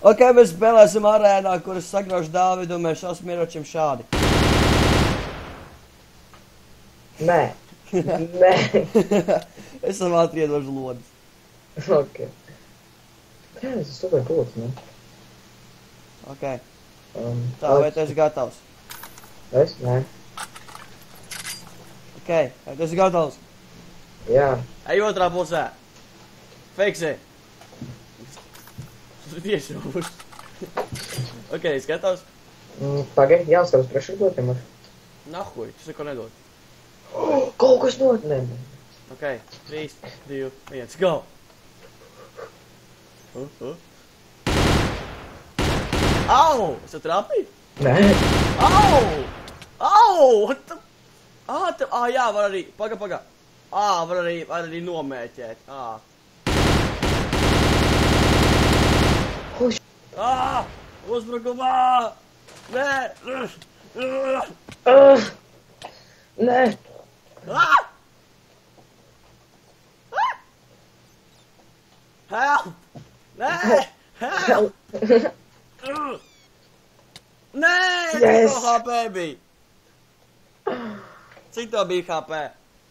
Ok, mēs spēlēsim arēnā, kur es sagraušu Dāvidu un mēs šausim ieročiem šādi. Nē. Nē. Es sam ātri iedošu lodas. Ok. Jā, es esmu super pūts, ne? Ok. Tā, vai tu esi gatavs? Es? Nē. Ok, vai tu esi gatavs? Jā. Ej otrā pusē. Fiksi. Tu tieši būs. Ok, esi gatavs? Pagaid, jāskatās priekšrokotiem ar. Nahuj, tas neko nedod. Kaut kas dod, ne. Ok, 3, 2, 1, go! Au! Es tev trāpīju? Nē. Au! Au! What the... jā, var arī... Paga. Var arī nomēķēt. Huš. Uzbrukumā! Nē! Nē. Help! Nē! Help! Nē! Yes! Cik to HP bija? Cik to bija HP?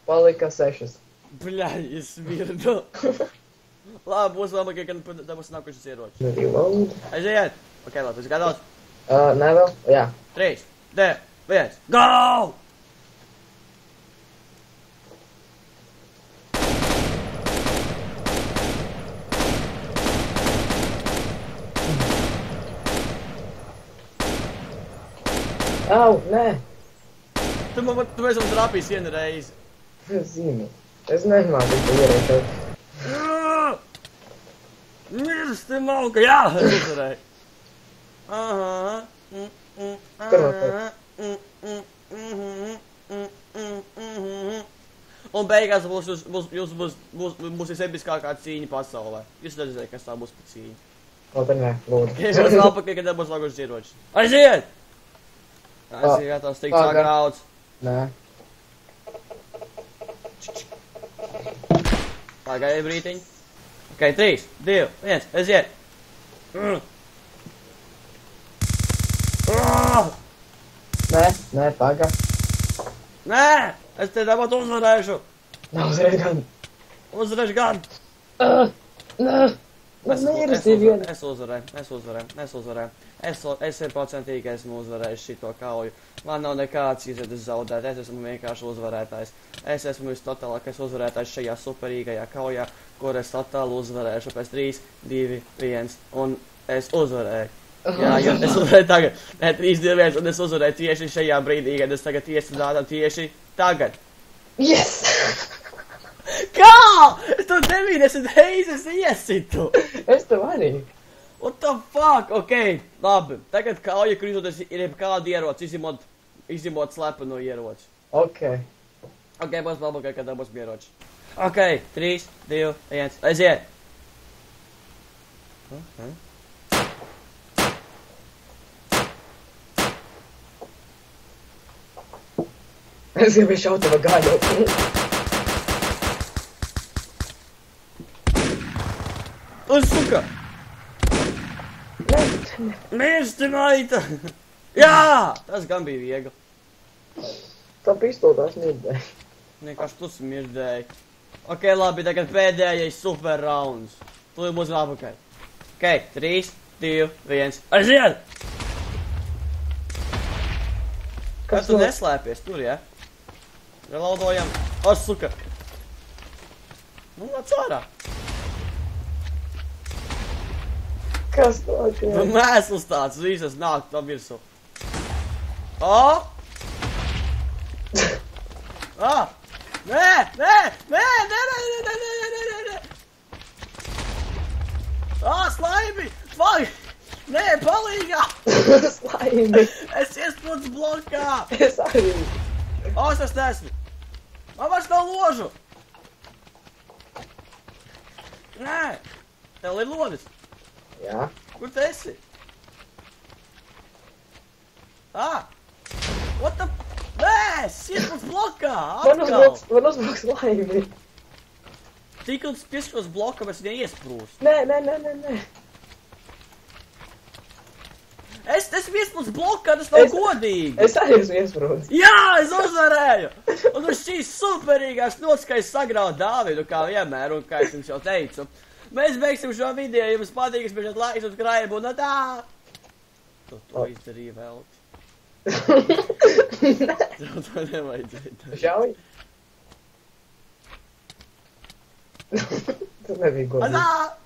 Palika 6. Bļaļ, es smirdu. Labi, būs vēl tikai, kad dabūs nākušas ieroči. Reload. Aiziet! Ok, labi, tu esi gatavs? Nē vēl? Jā. 3, 2, 1, go! Au, nē. Tu mēs vēl trāpīs vienu reizi. Es zinu. Es nemāku to ierēķot. Mirsti malka, jā, es uzvarēju. Kur no tev? Un beigās būs visepiskākā cīņa pasaulē. Jūs redzēsiet, kas tā būs pa cīņa. Labi, nē, lūdzu. Es būs atpakaļ, kad būs lagušas ieročus. Aiziet! Aiziet, gatavs tikt sagrauts. Nē. Pagaidi brītiņu. Ok, 3, 2, 1, aiziet! Nē, paga. Nē! Es te dabūt uzvarēšu! Nav uzreiz gan. Uzvarēšu gan! Nē. Man neierastīja viena. Es uzvarēju. Es 100% esmu uzvarējis šito kauju. Man nav nekāds izredzes zaudēt, es esmu vienkārši uzvarētājs. Es esmu vistotālākais uzvarētājs šajā superīgajā kaujā, kur es totāli uzvarēšu pēc 3, 2, 1, un es uzvarēju. Jā, es uzvarēju tagad. Nē, 3, 2, 1, un es uzvarēju tieši šajā brīdī, kad es tagad iestrādāju tieši tagad. Yes! Kā? Es tev 90 reizes iesitu! Es tev arī. What the fuck? Ok, labi. Tagad kauja, kur izdoties ir jebkādu ieroci, izņemot slepeno ieroci. Ok. Ok, būs labākai, kad būs ieroči. Ok, 3, 2, 1, aiziet! Es gribēju šaut tava gaļu. Uz suka! Nē. Mirsti, maita! Jā! Tas gan bija viegli. Tā pistoli tās mirdēja. Vienkārši tu smirdēji. Ok, labi, tagad pēdējais super rounds. Tu būs labākai. Ok, 3, 2, 1, aiziet! Kā tu neslēpies tur, ja? Relaudojam. O, suka! Nu, nāc ārā! Kas notiek? Nu, mēsls tāds, visas nāk tam virsū. O! Nē! Slaimi! Fuck! Nē, palīgā! Slaimi! Es iesprūdzu blokā! Es arī! O, es nesmu! Man vairs nav ložu! Nē! Tev ir lodes! Jā. Kur tu esi? What the... Nē! Es iesprūdzu blokā! Atkal! Man uzbruks Slaimi! Tik un pieskos blokam es viņai iesprūstu. Nē. Es esmu iesprūdis blokā, tas nav godīgi! Es arī esmu iesprūdis. Jā, es uzvarēju! Un uz šīs superīgās nots, ka es sagraudu Dāvidu, kā vienmēr, un kā es jums jau teicu. Mēs beigsim šo video, ja jums patīk, es biežot laiks uz krājumu, un tā! Tu to izdarīji vēl. Tev to nevajadzēja. Žauj? Tas nebija godīgi. Atā!